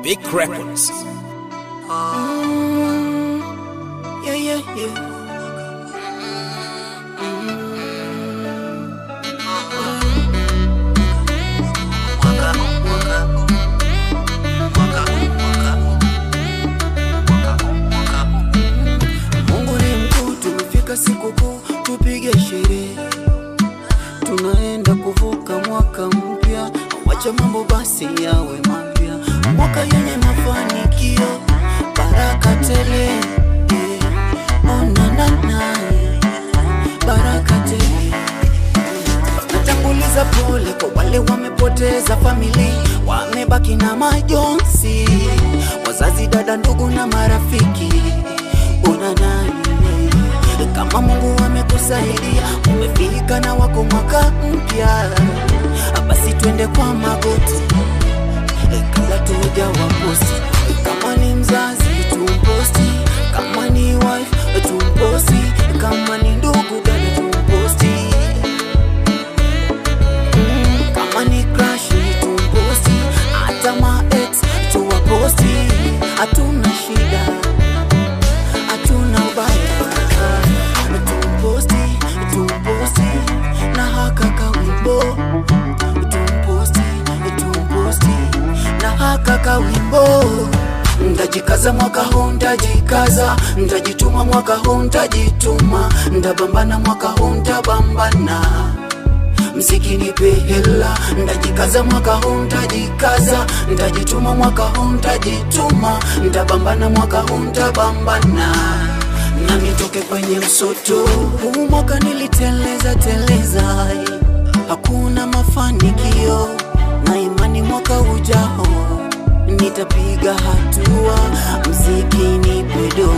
Big Records. Yeah. Mungu ni mkuu, tumefika sikukuu, tupige sherehe. Tunaenda kuvuka mwaka mpya, wacha mambo basi yawe mapya. Mwaka yenye mafanikio, baraka tele. Oh na baraka tele. Natanguliza pole kwa wale wamepoteza familia, wamebaki na majonzi, wazazi, dada, ndugu na marafiki. Una nani kama Mungu amekusaidia, umefika na wako mwaka mpya, basi twende kwa magoti kabla tuja waposti. Kama ni mzazi tumposti, kama ni wife tumposti, kama ni ndugu dada tumposti, kama ni crush tumposti, hata ma ex tuwaposti. Hatuna shida, hatuna ubaya, tumposti na haka kawimbo, tumposti na haka kawimbo. Ndajikaza mwaka huu, ndajikaza, ndajituma mwaka huu, ndajituma, ndabambana mwaka huu, ndabambana, mziki nipe hela. Ndajikaza mwaka huu, ndajikaza, ndajituma mwaka huu, ndajituma, ndabambana mwaka huu, ndabambana, na nitoke kwenye msoto. Huu mwaka niliteleza, hakuna mafanikio, na imani mwaka ujao nitapiga hatua. Mziki nipe do,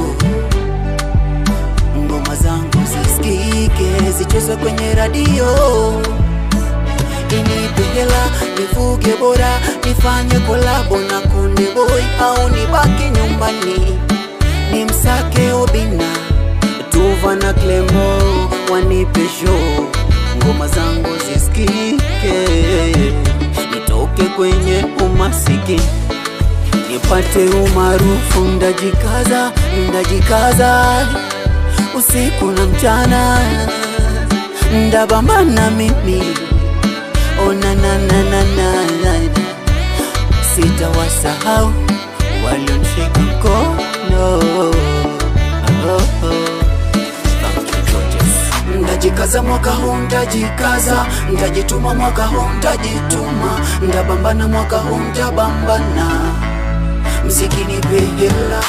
ngoma zangu zisikike, zichezwe kwenye radio. Inipe hela, nivuge bora, nifanye kolabo na Konde Boy, au nibaki nyumbani nimsake Obina, Tuva na Clemo, wanipe show, ngoma zangu zisikike, nitoke kwenye umasikini, nipate umaarufu. Ndajikaza usiku na mchana, ndabambana mimi. Oh na sitawasahau walionishika mkono. Ndajikaza mwaka huu, ndajikaza, ndajituma mwaka huu, ndajituma, ndabambana mwaka huu, ndabambana, mziki nipe hela.